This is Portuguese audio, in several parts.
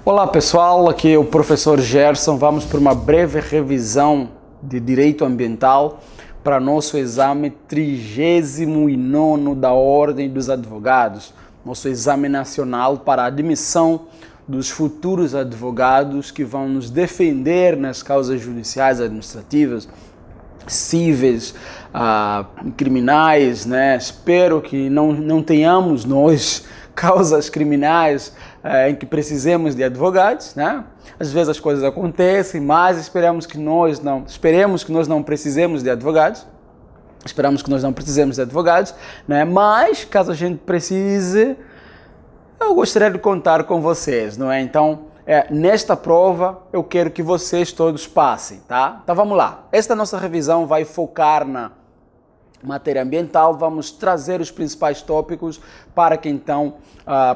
Olá pessoal, aqui é o professor Gerson. Vamos para uma breve revisão de Direito Ambiental para nosso exame 39º da Ordem dos Advogados, nosso exame nacional para a admissão dos futuros advogados que vão nos defender nas causas judiciais, administrativas, cíveis, criminais, né? Espero que não tenhamos nós causas criminais em que precisemos de advogados, né? Às vezes as coisas acontecem, mas esperemos que nós não precisemos de advogados. Esperamos que nós não precisemos de advogados, né? Mas caso a gente precise, eu gostaria de contar com vocês, não é? Então, nesta prova eu quero que vocês todos passem, tá? Então vamos lá. Esta nossa revisão vai focar na matéria ambiental, vamos trazer os principais tópicos para que então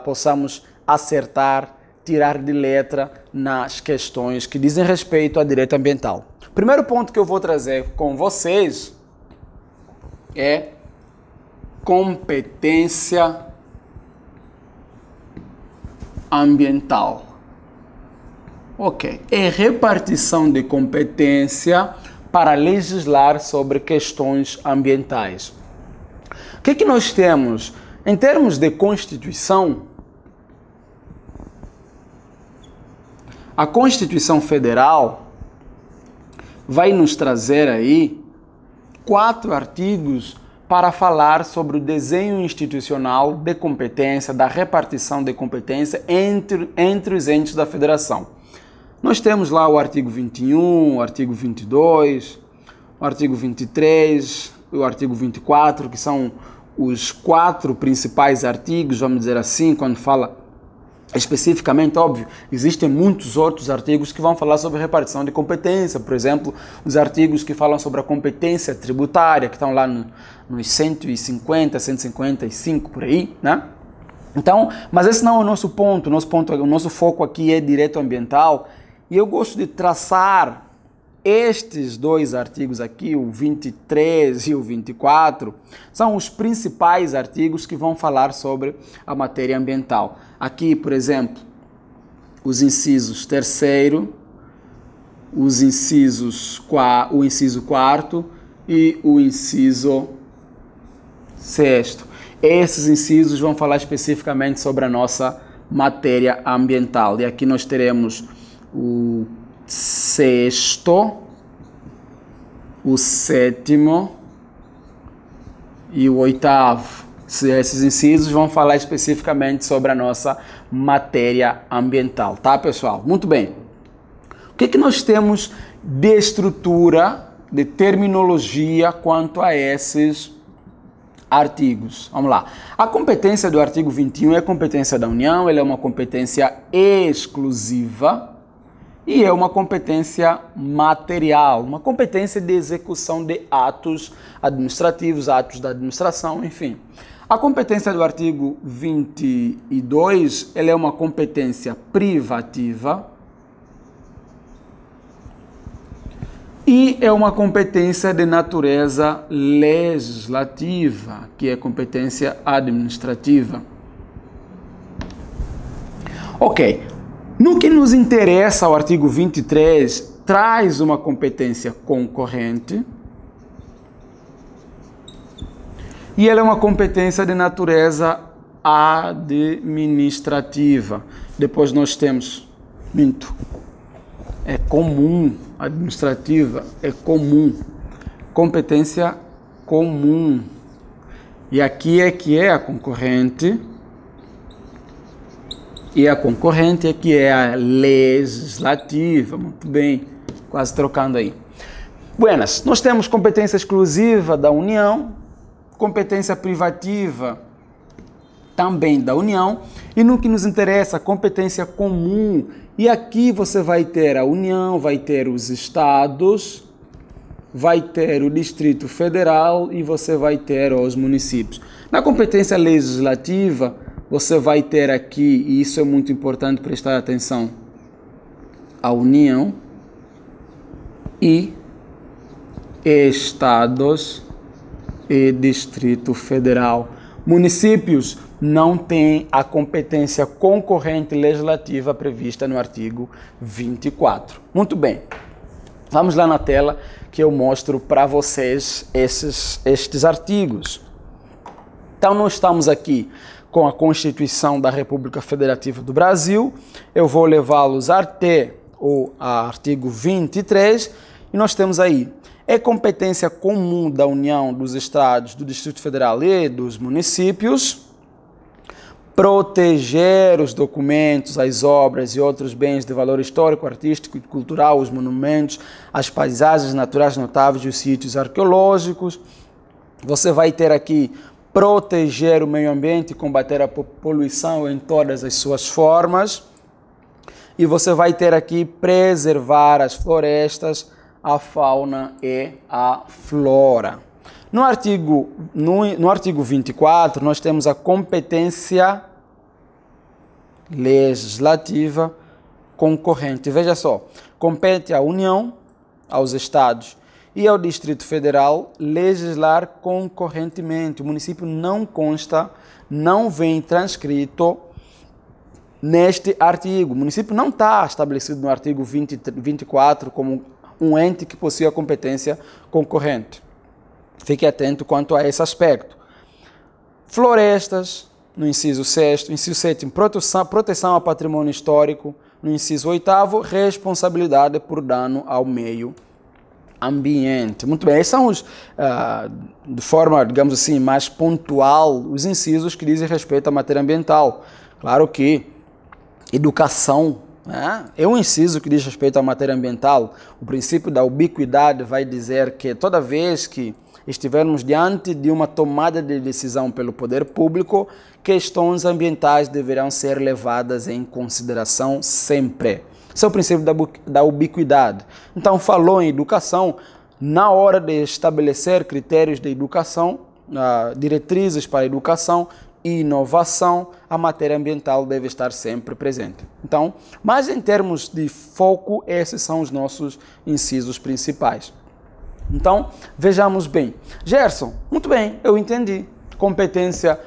possamos acertar, tirar de letra nas questões que dizem respeito a direito ambiental. O primeiro ponto que eu vou trazer com vocês é competência ambiental. Ok, é repartição de competência para legislar sobre questões ambientais. O que nós temos? Em termos de Constituição, a Constituição Federal vai nos trazer aí 4 artigos para falar sobre o desenho institucional de competência, da repartição de competência entre os entes da Federação. Nós temos lá o artigo 21, o artigo 22, o artigo 23, o artigo 24, que são os 4 principais artigos, vamos dizer assim, quando fala especificamente, óbvio, existem muitos outros artigos que vão falar sobre repartição de competência, por exemplo, os artigos que falam sobre a competência tributária, que estão lá nos 150, 155, por aí, né? Então, mas esse não é o nosso ponto, o nosso foco aqui é direito ambiental, e eu gosto de traçar estes 2 artigos aqui, o 23 e o 24, são os principais artigos que vão falar sobre a matéria ambiental. Aqui, por exemplo, os incisos 3º, o inciso 4º e o inciso 6º. Esses incisos vão falar especificamente sobre a nossa matéria ambiental. E aqui nós teremos o 6º, o 7º e o 8º. Esses incisos vão falar especificamente sobre a nossa matéria ambiental, tá, pessoal? Muito bem. O que nós temos de estrutura, de terminologia quanto a esses artigos? Vamos lá. A competência do artigo 21 é competência da União, ela é uma competência exclusiva e é uma competência material, uma competência de execução de atos administrativos, atos da administração, enfim. A competência do artigo 22, ela é uma competência privativa e é uma competência de natureza legislativa, que é competência administrativa. Ok. No que nos interessa, o artigo 23 traz uma competência concorrente e ela é uma competência de natureza administrativa. Depois nós temos, é comum, administrativa é comum, competência comum. E aqui é que é a concorrente. E a concorrente é que é a legislativa. Muito bem, quase trocando aí. Buenas, nós temos competência exclusiva da União, competência privativa também da União, e no que nos interessa, competência comum. E aqui você vai ter a União, vai ter os estados, vai ter o Distrito Federal e você vai ter os municípios. Na competência legislativa, você vai ter aqui, e isso é muito importante prestar atenção, a União e estados e Distrito Federal. Municípios não têm a competência concorrente legislativa prevista no artigo 24. Muito bem. Vamos lá na tela que eu mostro para vocês estes artigos. Então, nós estamos aqui com a Constituição da República Federativa do Brasil. Eu vou levá-los até o artigo 23 e nós temos aí: é competência comum da União, dos Estados, do Distrito Federal e dos municípios proteger os documentos, as obras e outros bens de valor histórico, artístico e cultural, os monumentos, as paisagens naturais notáveis e os sítios arqueológicos. Você vai ter aqui proteger o meio ambiente e combater a poluição em todas as suas formas. E você vai ter aqui preservar as florestas, a fauna e a flora. No artigo 24, nós temos a competência legislativa concorrente. Veja só, compete à União, aos Estados e ao Distrito Federal legislar concorrentemente. O município não consta, não vem transcrito neste artigo. O município não está estabelecido no artigo 24 como um ente que possui a competência concorrente. Fique atento quanto a esse aspecto. Florestas, no inciso 6º. Inciso 7º, proteção ao patrimônio histórico. No inciso 8º, responsabilidade por dano ao meio ambiente. Muito bem, esses são os, de forma, digamos assim, mais pontual, os incisos que dizem respeito à matéria ambiental. Claro que educação, né, é um inciso que diz respeito à matéria ambiental. O princípio da ubiquidade vai dizer que toda vez que estivermos diante de uma tomada de decisão pelo poder público, questões ambientais deverão ser levadas em consideração sempre. Esse é o princípio da ubiquidade. Então, falou em educação, na hora de estabelecer critérios de educação, diretrizes para a educação e inovação, a matéria ambiental deve estar sempre presente. Então, mas em termos de foco, esses são os nossos incisos principais. Então, vejamos bem. Gerson, muito bem, eu entendi. Competência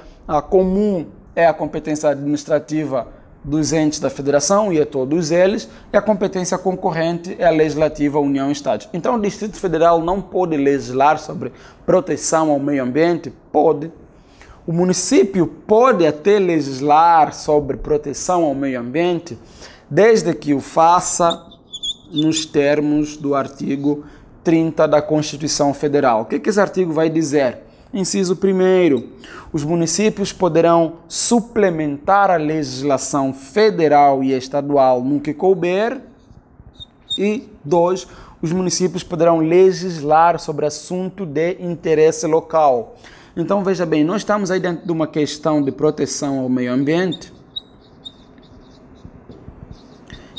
comum é a competência administrativa dos entes da federação, e é todos eles, e a competência concorrente é a legislativa União e Estados. Então, o Distrito Federal não pode legislar sobre proteção ao meio ambiente? Pode. O município pode até legislar sobre proteção ao meio ambiente, desde que o faça nos termos do artigo 30 da Constituição Federal. O que esse artigo vai dizer? Inciso 1º, os municípios poderão suplementar a legislação federal e estadual no que couber. E 2, os municípios poderão legislar sobre assunto de interesse local. Então, veja bem, nós estamos aí dentro de uma questão de proteção ao meio ambiente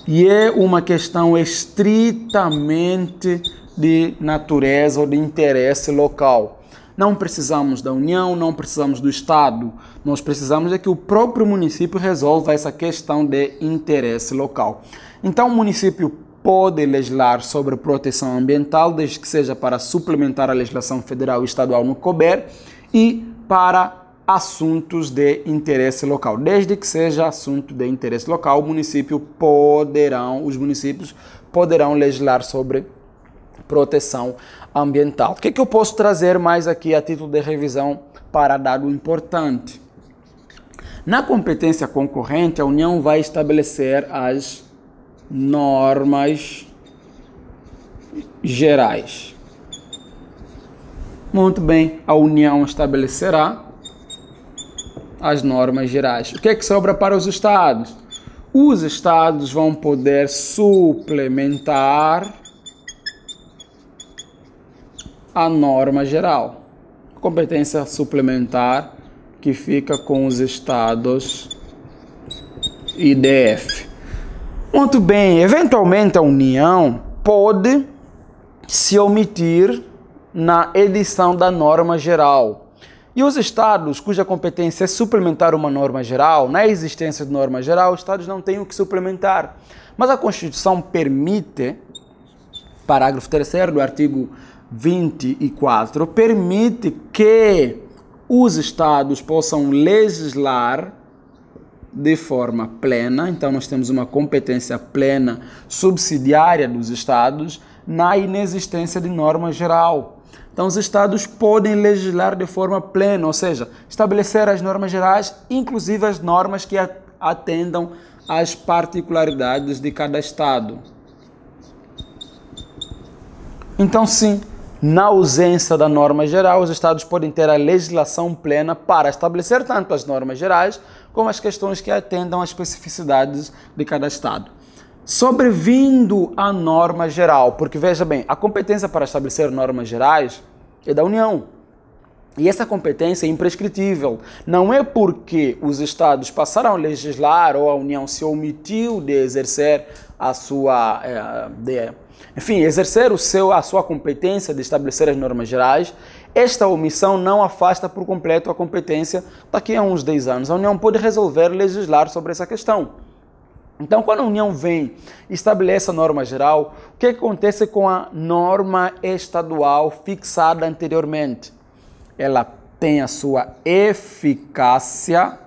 e é uma questão estritamente de natureza ou de interesse local. Não precisamos da União, não precisamos do Estado. Nós precisamos que o próprio município resolva essa questão de interesse local. Então, o município pode legislar sobre proteção ambiental, desde que seja para suplementar a legislação federal e estadual no couber, e para assuntos de interesse local. Desde que seja assunto de interesse local, os municípios poderão legislar sobre proteção ambiental. O que eu posso trazer mais aqui a título de revisão para dado importante? Na competência concorrente, a União vai estabelecer as normas gerais. Muito bem, a União estabelecerá as normas gerais. O que sobra para os estados? Os estados vão poder suplementar a norma geral. Competência suplementar que fica com os estados e DF. Muito bem, eventualmente a União pode se omitir na edição da norma geral. E os estados cuja competência é suplementar uma norma geral, na existência de norma geral, os estados não têm o que suplementar. Mas a Constituição permite, parágrafo 3º do artigo 24, permite que os estados possam legislar de forma plena, então nós temos uma competência plena subsidiária dos estados na inexistência de norma geral. Então os estados podem legislar de forma plena, ou seja, estabelecer as normas gerais, inclusive as normas que atendam às particularidades de cada estado. Então sim, na ausência da norma geral, os estados podem ter a legislação plena para estabelecer tanto as normas gerais como as questões que atendam às especificidades de cada estado. Sobrevindo a norma geral, porque veja bem, a competência para estabelecer normas gerais é da União. E essa competência é imprescritível. Não é porque os estados passaram a legislar ou a União se omitiu de exercer a sua... exercer a sua competência de estabelecer as normas gerais, esta omissão não afasta por completo a competência daqui a uns 10 anos. A União pode resolver legislar sobre essa questão. Então, quando a União vem e estabelece a norma geral, o que acontece com a norma estadual fixada anteriormente? Ela tem a sua eficácia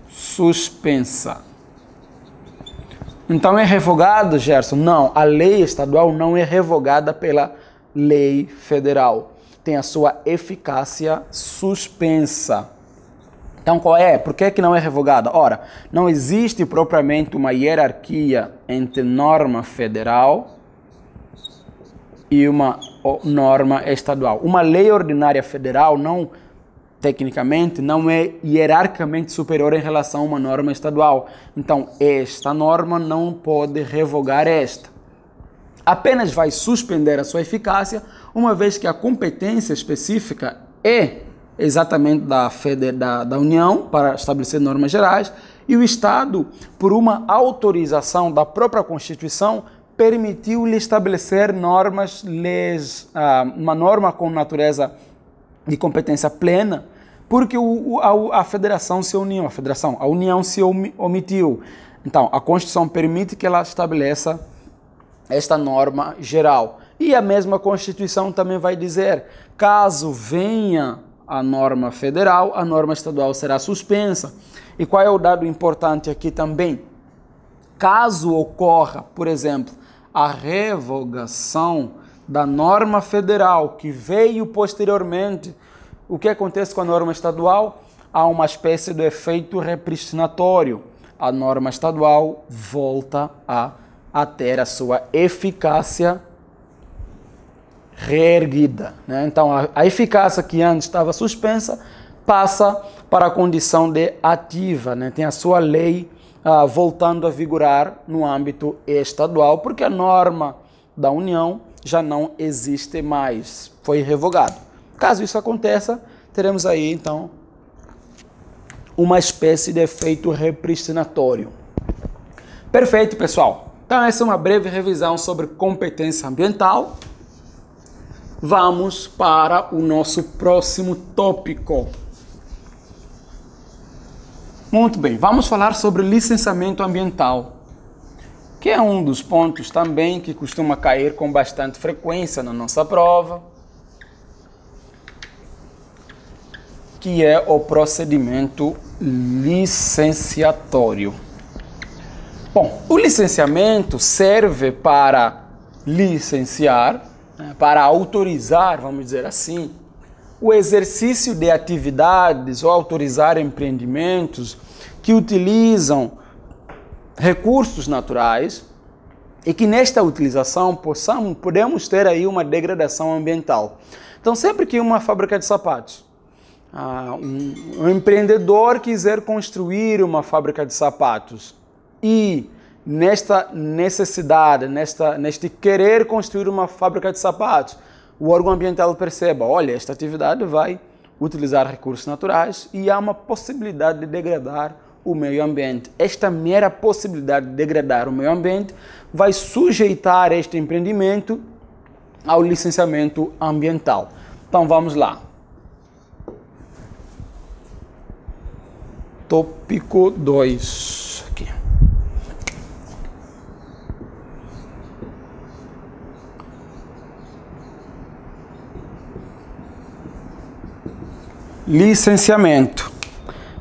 suspensa. Então é revogado, Gerson? Não, a lei estadual não é revogada pela lei federal. Tem a sua eficácia suspensa. Então qual é? Por que não é revogada? Ora, não existe propriamente uma hierarquia entre norma federal e uma norma estadual. Uma lei ordinária federal tecnicamente, não é hierarquicamente superior em relação a uma norma estadual. Então, esta norma não pode revogar esta. Apenas vai suspender a sua eficácia, uma vez que a competência específica é exatamente da União para estabelecer normas gerais, e o Estado, por uma autorização da própria Constituição, permitiu-lhe estabelecer uma norma com natureza de competência plena, porque a federação se uniu, a União se omitiu. Então, a Constituição permite que ela estabeleça esta norma geral. E a mesma Constituição também vai dizer, caso venha a norma federal, a norma estadual será suspensa. E qual é o dado importante aqui também? Caso ocorra, por exemplo, a revogação da norma federal que veio posteriormente, o que acontece com a norma estadual? Há uma espécie de efeito repristinatório. A norma estadual volta a ter a sua eficácia reerguida, né? Então, a eficácia que antes estava suspensa passa para a condição de ativa, né? Tem a sua lei voltando a vigorar no âmbito estadual, porque a norma da União já não existe mais, foi revogado. Caso isso aconteça, teremos aí, então, uma espécie de efeito repristinatório. Perfeito, pessoal. Então, essa é uma breve revisão sobre competência ambiental. Vamos para o nosso próximo tópico. Muito bem, vamos falar sobre licenciamento ambiental, que é um dos pontos também que costuma cair com bastante frequência na nossa prova, que é o procedimento licenciatório. Bom, o licenciamento serve para licenciar, para autorizar, vamos dizer assim, o exercício de atividades ou autorizar empreendimentos que utilizam recursos naturais e que nesta utilização podemos ter aí uma degradação ambiental. Então, sempre que uma fábrica de sapatos, um empreendedor quiser construir uma fábrica de sapatos e nesta necessidade, neste querer construir uma fábrica de sapatos, o órgão ambiental perceba, olha, esta atividade vai utilizar recursos naturais e há uma possibilidade de degradar o meio ambiente. Esta mera possibilidade de degradar o meio ambiente vai sujeitar este empreendimento ao licenciamento ambiental. Então vamos lá. Tópico 2. Aqui. Licenciamento.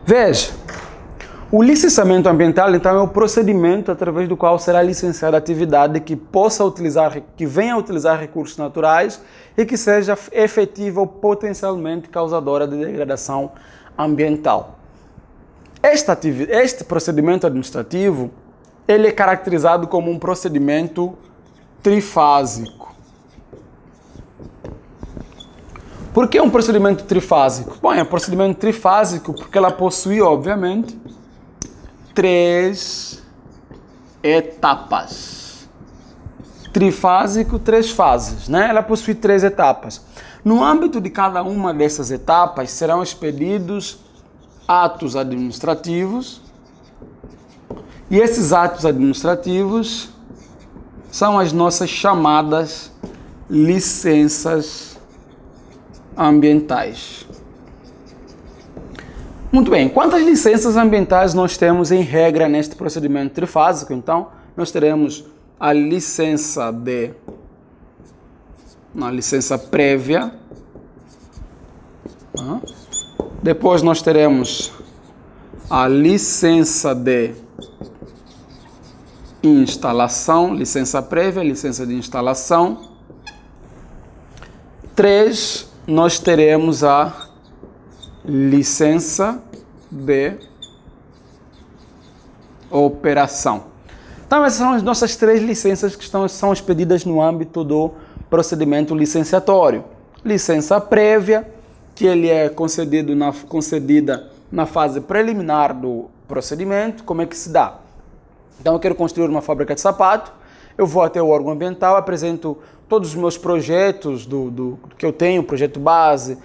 Veja, o licenciamento ambiental, então, é o procedimento através do qual será licenciada a atividade que venha a utilizar recursos naturais e que seja efetiva ou potencialmente causadora de degradação ambiental. Este procedimento administrativo, ele é caracterizado como um procedimento trifásico. Por que um procedimento trifásico? Bom, é um procedimento trifásico porque ela possui, obviamente, 3 etapas. Trifásico, 3 fases, né? Ela possui 3 etapas. No âmbito de cada uma dessas etapas serão expedidos atos administrativos, e esses atos administrativos são as nossas chamadas licenças ambientais. Muito bem, quantas licenças ambientais nós temos em regra neste procedimento trifásico? Então, nós teremos a licença prévia. Depois nós teremos a licença de instalação, licença prévia, licença de instalação. 3, nós teremos a licença de operação. Então, essas são as nossas 3 licenças que são expedidas no âmbito do procedimento licenciatório. Licença prévia, que ele é concedida na fase preliminar do procedimento. Como é que se dá? Então, eu quero construir uma fábrica de sapato, eu vou até o órgão ambiental, apresento todos os meus projetos que eu tenho, projeto base,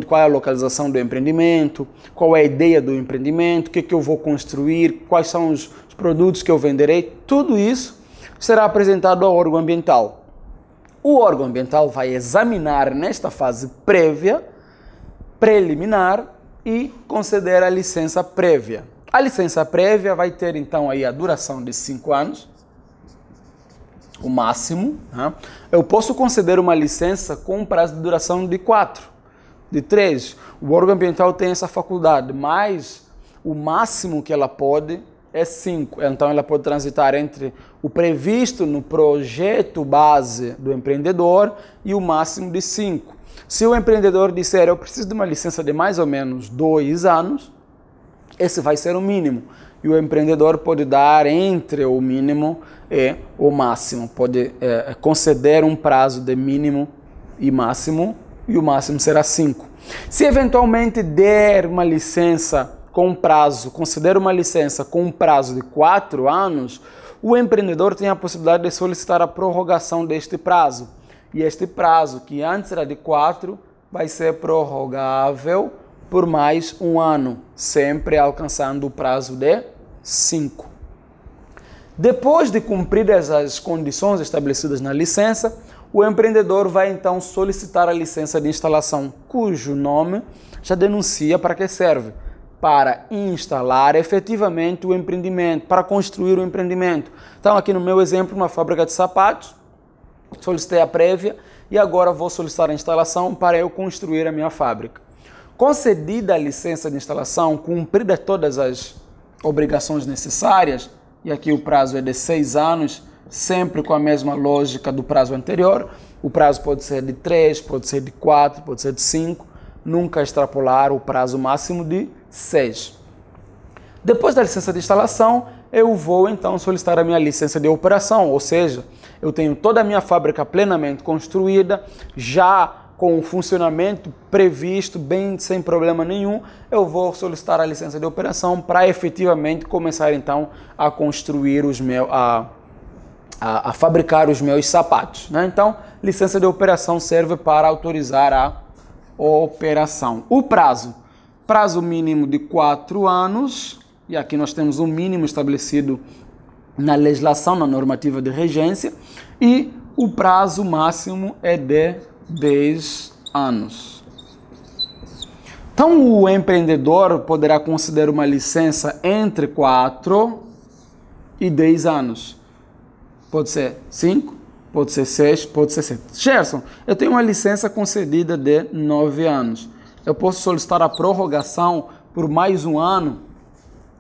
qual é a localização do empreendimento, qual é a ideia do empreendimento, o que eu vou construir, quais são os produtos que eu venderei, tudo isso será apresentado ao órgão ambiental. O órgão ambiental vai examinar nesta fase preliminar e conceder a licença prévia. A licença prévia vai ter então aí a duração de 5 anos, o máximo. Eu posso conceder uma licença com um prazo de duração de 4, de 3. O órgão ambiental tem essa faculdade, mas o máximo que ela pode é 5. Então ela pode transitar entre o previsto no projeto base do empreendedor e o máximo de 5. Se o empreendedor disser, eu preciso de uma licença de mais ou menos 2 anos, esse vai ser o mínimo. E o empreendedor pode dar entre o mínimo e o máximo. Pode conceder um prazo de mínimo e o máximo será 5. Se eventualmente der uma licença com prazo, conceder uma licença com um prazo de 4 anos, o empreendedor tem a possibilidade de solicitar a prorrogação deste prazo. E este prazo, que antes era de 4, vai ser prorrogável por mais 1 ano, sempre alcançando o prazo de 5. Depois de cumpridas as condições estabelecidas na licença, o empreendedor vai então solicitar a licença de instalação, cujo nome já denuncia para que serve. Para instalar efetivamente o empreendimento, para construir o empreendimento. Então, aqui no meu exemplo, uma fábrica de sapatos, solicitei a prévia e agora vou solicitar a instalação para eu construir a minha fábrica. Concedida a licença de instalação, cumpridas todas as obrigações necessárias, e aqui o prazo é de 6 anos, sempre com a mesma lógica do prazo anterior. O prazo pode ser de 3, pode ser de 4, pode ser de 5, nunca extrapolar o prazo máximo de 6. Depois da licença de instalação, eu vou então solicitar a minha licença de operação, ou seja, eu tenho toda a minha fábrica plenamente construída, já com o funcionamento previsto, bem sem problema nenhum, eu vou solicitar a licença de operação para efetivamente começar então a construir a fabricar os meus sapatos, né? Então, licença de operação serve para autorizar a operação. O prazo mínimo de 4 anos, e aqui nós temos um mínimo estabelecido na legislação, na normativa de regência, e o prazo máximo é de 10 anos. Então, o empreendedor poderá conceder uma licença entre 4 e 10 anos. Pode ser 5, pode ser 6, pode ser 7. Gerson, eu tenho uma licença concedida de 9 anos. eu posso solicitar a prorrogação por mais um ano.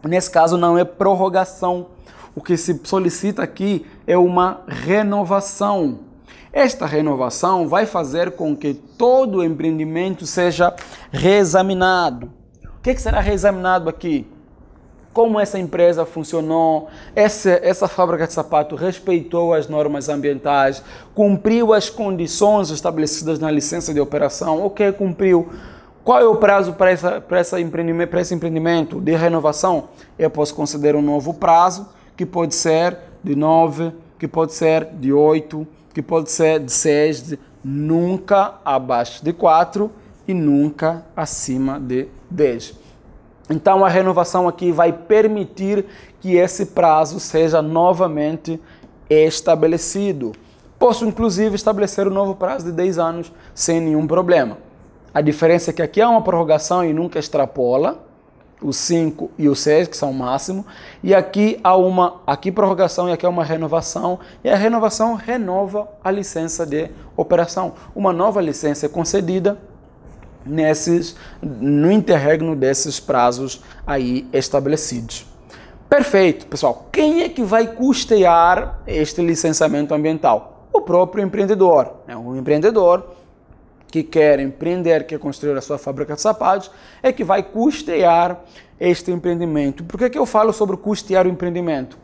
Nesse caso não é prorrogação. O que se solicita aqui é uma renovação. Esta renovação vai fazer com que todo o empreendimento seja reexaminado. O que será reexaminado aqui? Como essa empresa funcionou, essa fábrica de sapato respeitou as normas ambientais, cumpriu as condições estabelecidas na licença de operação, ok, cumpriu. Qual é o prazo para esse empreendimento de renovação? Eu posso conceder um novo prazo, que pode ser de 9, que pode ser de 8, que pode ser de 6, nunca abaixo de 4 e nunca acima de 10. Então a renovação aqui vai permitir que esse prazo seja novamente estabelecido. Posso inclusive estabelecer um novo prazo de 10 anos sem nenhum problema. A diferença é que aqui há uma prorrogação e nunca extrapola, o 5 e o 6, que são o máximo, e aqui há uma prorrogação e aqui há uma renovação, e a renovação renova a licença de operação. Uma nova licença é concedida no interregno desses prazos aí estabelecidos. Perfeito, pessoal. Quem é que vai custear este licenciamento ambiental? O próprio empreendedor. O empreendedor que quer empreender, quer construir a sua fábrica de sapatos, é que vai custear este empreendimento. Por que eu falo sobre custear o empreendimento?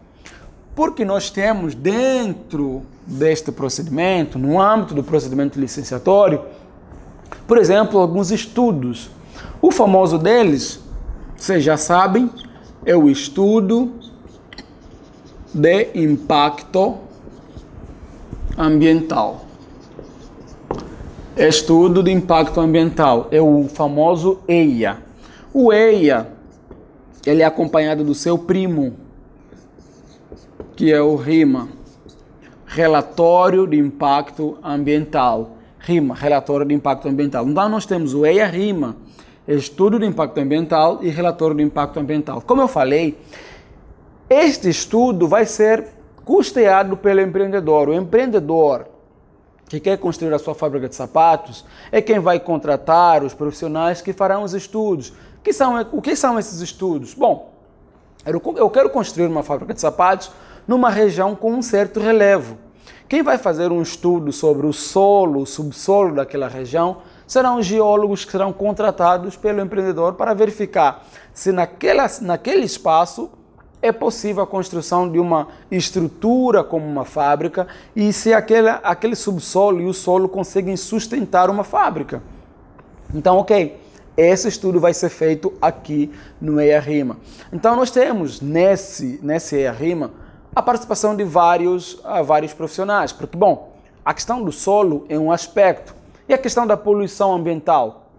Porque nós temos dentro deste procedimento, no âmbito do procedimento licenciatório, por exemplo, alguns estudos. O famoso deles, vocês já sabem, é o estudo de impacto ambiental. Estudo de impacto ambiental é o famoso EIA. O EIA, ele é acompanhado do seu primo, que é o RIMA, Relatório de Impacto Ambiental. RIMA, Relatório de Impacto Ambiental. Então nós temos o EIA-RIMA, Estudo de Impacto Ambiental e Relatório de Impacto Ambiental. Como eu falei, este estudo vai ser custeado pelo empreendedor. O empreendedor que quer construir a sua fábrica de sapatos é quem vai contratar os profissionais que farão os estudos. O que são esses estudos? Bom, eu quero construir uma fábrica de sapatos numa região com um certo relevo. Quem vai fazer um estudo sobre o solo, o subsolo daquela região, serão os geólogos que serão contratados pelo empreendedor para verificar se naquele espaço é possível a construção de uma estrutura como uma fábrica e se aquele subsolo e o solo conseguem sustentar uma fábrica. Então, ok, esse estudo vai ser feito aqui no EIA-RIMA. Então, nós temos nesse EIA-RIMA a participação de vários profissionais, porque, bom, a questão do solo é um aspecto, e a questão da poluição ambiental,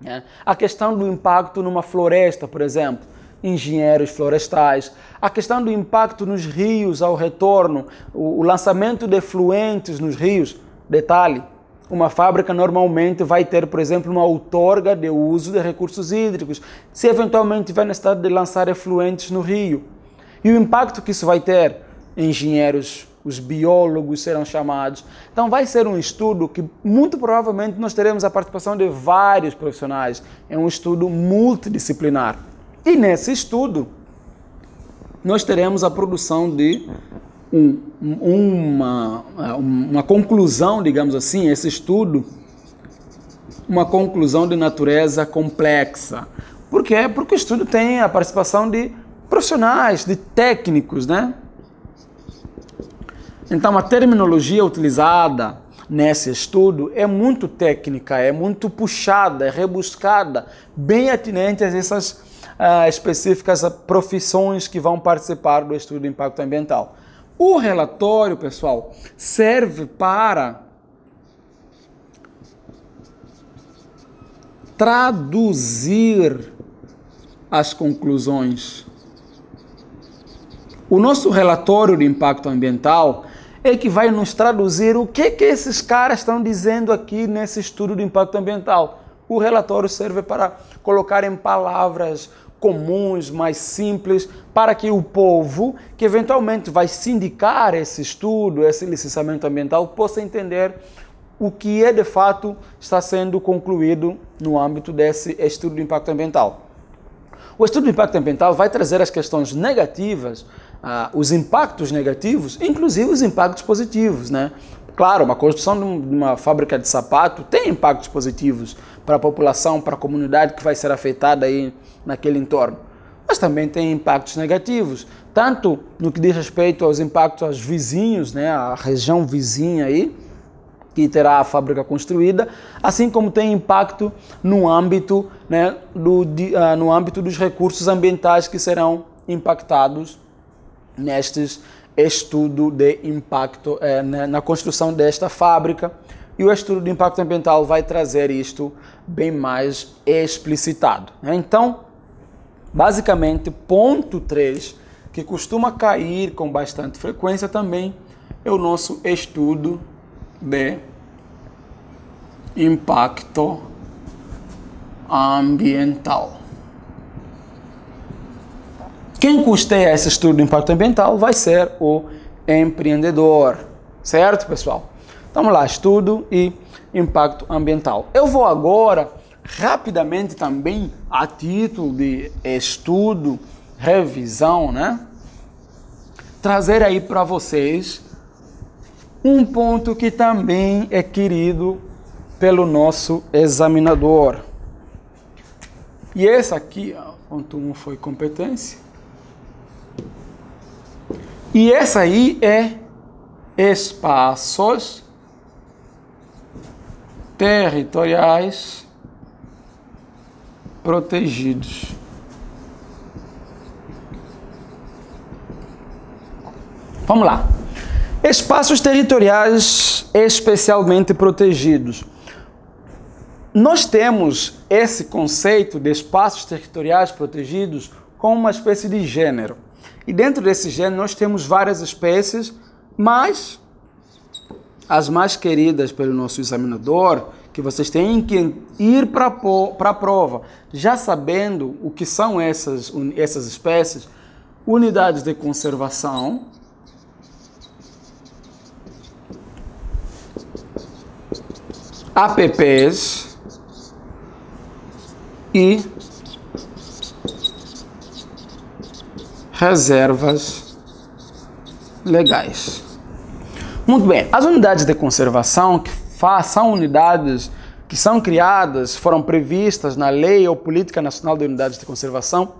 né? A questão do impacto numa floresta, por exemplo, engenheiros florestais, a questão do impacto nos rios ao retorno, o lançamento de efluentes nos rios. Detalhe, uma fábrica normalmente vai ter, por exemplo, uma outorga de uso de recursos hídricos, se eventualmente tiver necessidade de lançar efluentes no rio. E o impacto que isso vai ter? Engenheiros, os biólogos serão chamados. Então vai ser um estudo que muito provavelmente nós teremos a participação de vários profissionais. É um estudo multidisciplinar. E nesse estudo nós teremos a produção de uma conclusão, digamos assim, esse estudo, uma conclusão de natureza complexa. Por quê? Porque o estudo tem a participação de profissionais, de técnicos, né? Então, a terminologia utilizada nesse estudo é muito técnica, é muito puxada, é rebuscada, bem atinente a essas específicas profissões que vão participar do estudo de impacto ambiental. O relatório, pessoal, serve para traduzir as conclusões. O nosso relatório de impacto ambiental é que vai nos traduzir o que esses caras estão dizendo aqui nesse estudo de impacto ambiental. O relatório serve para colocar em palavras comuns, mais simples, para que o povo, que eventualmente vai sindicar esse estudo, esse licenciamento ambiental, possa entender o que é de fato está sendo concluído no âmbito desse estudo de impacto ambiental. O estudo de impacto ambiental vai trazer as questões negativas, os impactos negativos, inclusive os impactos positivos, né? Claro, uma construção de uma fábrica de sapato tem impactos positivos para a população, para a comunidade que vai ser afetada aí naquele entorno. Mas também tem impactos negativos, tanto no que diz respeito aos impactos aos vizinhos, né, a região vizinha aí, que terá a fábrica construída, assim como tem impacto no âmbito, né, no âmbito dos recursos ambientais que serão impactados nestes estudo de impacto na construção desta fábrica, e o estudo de impacto ambiental vai trazer isto bem mais explicitado, né? Então, basicamente, ponto 3, que costuma cair com bastante frequência também, é o nosso estudo de impacto ambiental. Quem custeia esse estudo de impacto ambiental vai ser o empreendedor, certo, pessoal? Então, vamos lá, estudo e impacto ambiental. Eu vou agora, rapidamente também, a título de estudo, revisão, né? Trazer aí para vocês um ponto que também é querido pelo nosso examinador. E esse aqui, ponto 1 foi competência. E essa aí é espaços territoriais protegidos. Vamos lá. Espaços territoriais especialmente protegidos. Nós temos esse conceito de espaços territoriais protegidos como uma espécie de gênero. E dentro desse gênero nós temos várias espécies, mas as mais queridas pelo nosso examinador, que vocês têm que ir para a prova, já sabendo o que são essas espécies: unidades de conservação, APPs e reservas legais. Muito bem, as unidades de conservação são unidades que são criadas, foram previstas na Lei ou Política Nacional de Unidades de Conservação,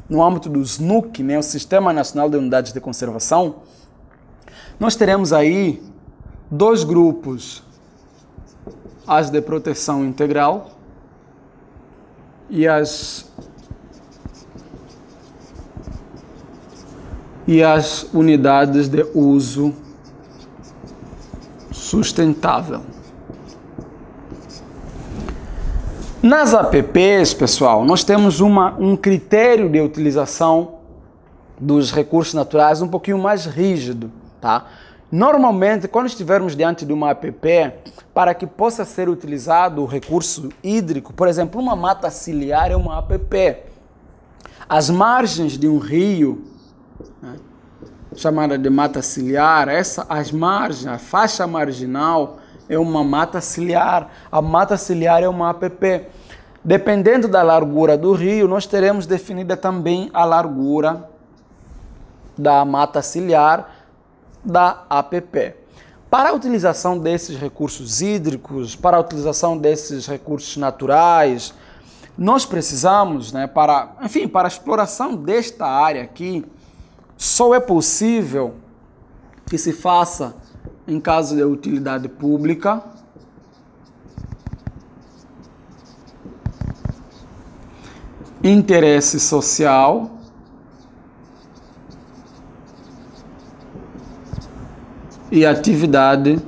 no âmbito do SNUC, né, o Sistema Nacional de Unidades de Conservação. Nós teremos aí dois grupos: as de proteção integral e as unidades de uso sustentável. Nas APPs, pessoal, nós temos um critério de utilização dos recursos naturais um pouquinho mais rígido, tá? Normalmente, quando estivermos diante de uma APP, para que possa ser utilizado o recurso hídrico, por exemplo, uma mata ciliar é uma APP. As margens de um rio, né, chamada de mata ciliar, as margens, a faixa marginal é uma mata ciliar, a mata ciliar é uma APP. Dependendo da largura do rio, nós teremos definida também a largura da mata ciliar da APP. Para a utilização desses recursos hídricos, para a utilização desses recursos naturais, nós precisamos, né, para a exploração desta área aqui, só é possível que se faça em caso de utilidade pública, interesse social e atividade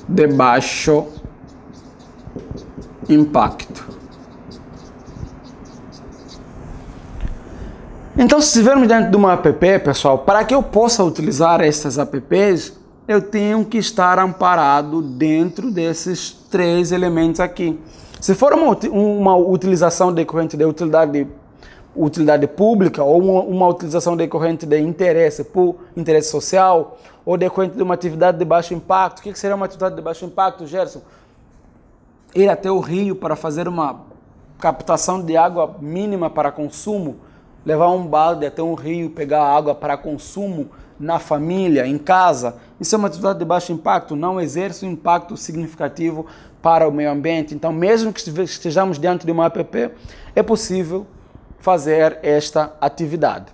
de baixo impacto. Então, se estivermos dentro de uma APP, pessoal, para que eu possa utilizar essas APPs, eu tenho que estar amparado dentro desses três elementos aqui. Se for uma utilização decorrente de utilidade utilidade pública ou uma utilização decorrente de interesse social ou decorrente de uma atividade de baixo impacto. O que seria uma atividade de baixo impacto, Gerson? Ir até o rio para fazer uma captação de água mínima para consumo, levar um balde até um rio, pegar água para consumo na família, em casa. Isso é uma atividade de baixo impacto, não exerce um impacto significativo para o meio ambiente. Então, mesmo que estejamos diante de uma APP, é possível fazer esta atividade.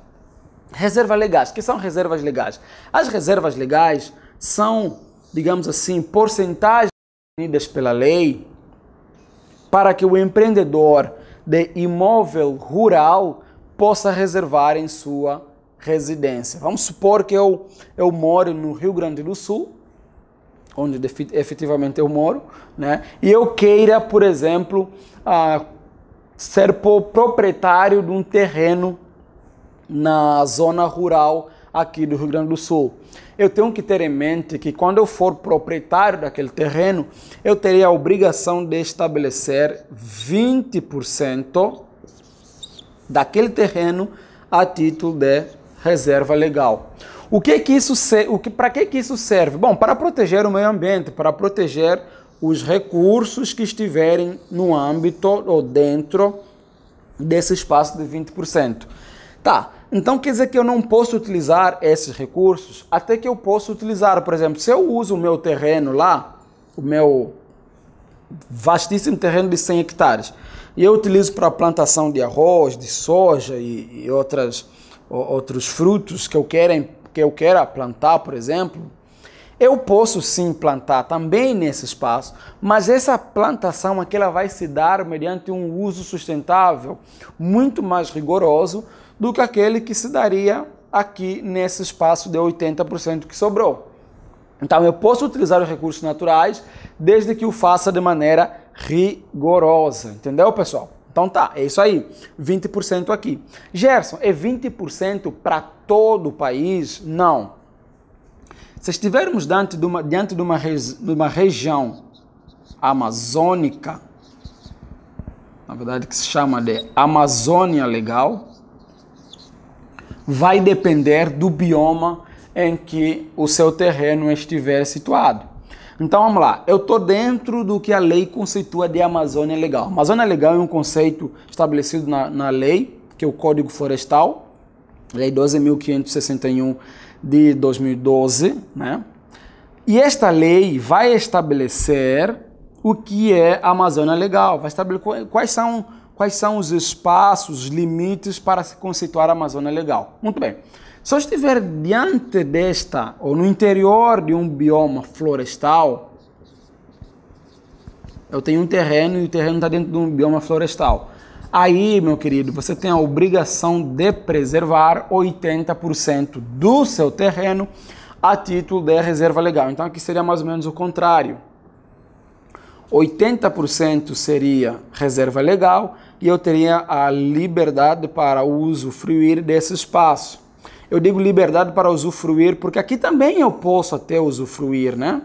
Reservas legais. O que são reservas legais? As reservas legais são, digamos assim, porcentagens definidas pela lei para que o empreendedor de imóvel rural possa reservar em sua residência. Vamos supor que eu moro no Rio Grande do Sul, onde efetivamente eu moro, né? E eu queira, por exemplo, ser proprietário de um terreno na zona rural aqui do Rio Grande do Sul. Eu tenho que ter em mente que quando eu for proprietário daquele terreno, eu teria a obrigação de estabelecer 20% daquele terreno a título de reserva legal. Para que isso serve? Bom, para proteger o meio ambiente, para proteger os recursos que estiverem no âmbito ou dentro desse espaço de 20%. Tá, então quer dizer que eu não posso utilizar esses recursos, até que eu posso utilizar, por exemplo, se eu uso o meu terreno lá, o meu vastíssimo terreno de 100 hectares, e eu utilizo para plantação de arroz, de soja e outros frutos que eu queira plantar, por exemplo, eu posso sim plantar também nesse espaço, mas essa plantação aqui ela vai se dar mediante um uso sustentável muito mais rigoroso do que aquele que se daria aqui nesse espaço de 80% que sobrou. Então eu posso utilizar os recursos naturais desde que o faça de maneira rigorosa, entendeu, pessoal? Então tá, é isso aí, 20% aqui. Gerson, é 20% para todo o país? Não. Se estivermos diante de uma região amazônica, na verdade que se chama de Amazônia Legal, vai depender do bioma em que o seu terreno estiver situado. Então vamos lá, eu estou dentro do que a lei conceitua de Amazônia Legal. Amazônia Legal é um conceito estabelecido na lei, que é o Código Florestal, Lei 12.561 de 2012, né? E esta lei vai estabelecer o que é a Amazônia Legal, vai estabelecer quais são os espaços, os limites para se conceituar a Amazônia Legal. Muito bem. Se eu estiver diante desta, ou no interior de um bioma florestal, eu tenho um terreno e o terreno está dentro de um bioma florestal. Aí, meu querido, você tem a obrigação de preservar 80% do seu terreno a título de reserva legal. Então aqui seria mais ou menos o contrário. 80% seria reserva legal e eu teria a liberdade para usufruir desse espaço. Eu digo liberdade para usufruir porque aqui também eu posso até usufruir, né?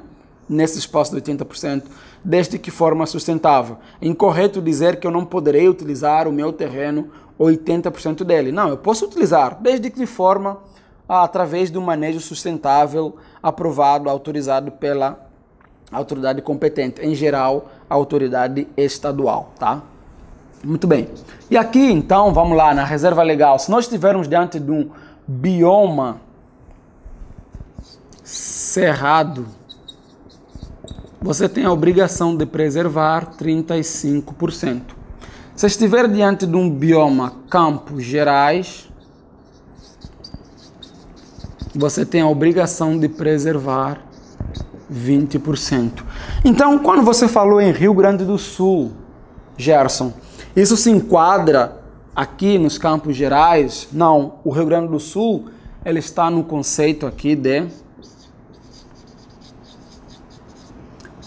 Nesse espaço de 80%, desde que forma sustentável. É incorreto dizer que eu não poderei utilizar o meu terreno 80% dele. Não, eu posso utilizar, desde que de forma através do manejo sustentável aprovado, autorizado pela autoridade competente, em geral, a autoridade estadual, tá? Muito bem. E aqui, então, vamos lá, na reserva legal, se nós estivermos diante de um bioma cerrado, você tem a obrigação de preservar 35%. Se estiver diante de um bioma Campos Gerais, você tem a obrigação de preservar 20%. Então, quando você falou em Rio Grande do Sul, Gerson, isso se enquadra aqui nos Campos Gerais? Não, o Rio Grande do Sul, ele está no conceito aqui de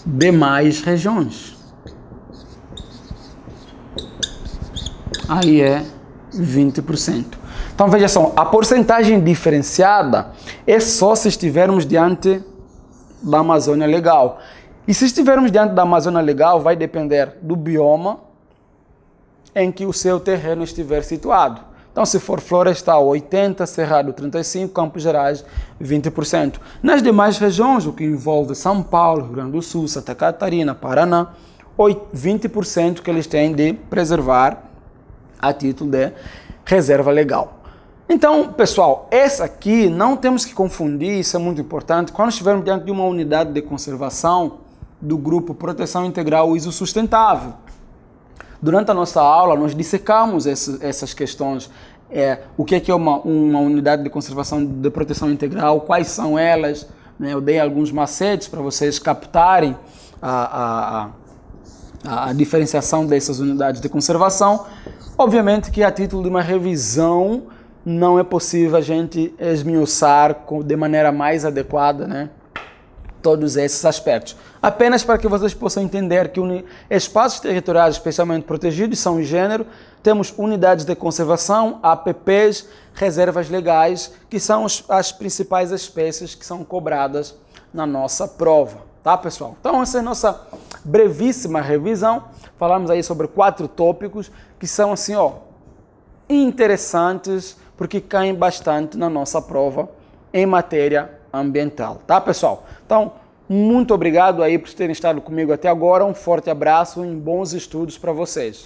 demais regiões. Aí é 20%. Então, veja só, a porcentagem diferenciada é só se estivermos diante da Amazônia Legal. E se estivermos diante da Amazônia Legal, vai depender do bioma em que o seu terreno estiver situado. Então, se for florestal, 80%, cerrado, 35%, Campos Gerais, 20%. Nas demais regiões, o que envolve São Paulo, Rio Grande do Sul, Santa Catarina, Paraná, 20% que eles têm de preservar a título de reserva legal. Então, pessoal, essa aqui não temos que confundir, isso é muito importante, quando estivermos diante de uma unidade de conservação do grupo Proteção Integral ISO Sustentável. Durante a nossa aula, nós dissecamos essas questões, o que é uma unidade de conservação de proteção integral, quais são elas, né? Eu dei alguns macetes para vocês captarem a diferenciação dessas unidades de conservação. Obviamente que a título de uma revisão não é possível a gente esmiuçar de maneira mais adequada, né, todos esses aspectos. Apenas para que vocês possam entender que espaços territoriais especialmente protegidos são em gênero, temos unidades de conservação, APPs, reservas legais, que são as principais espécies que são cobradas na nossa prova, tá, pessoal? Então essa é a nossa brevíssima revisão. Falamos aí sobre 4 tópicos que são assim, ó, interessantes, porque caem bastante na nossa prova em matéria ambiental, tá, pessoal? Então, muito obrigado aí por terem estado comigo até agora, um forte abraço e bons estudos para vocês.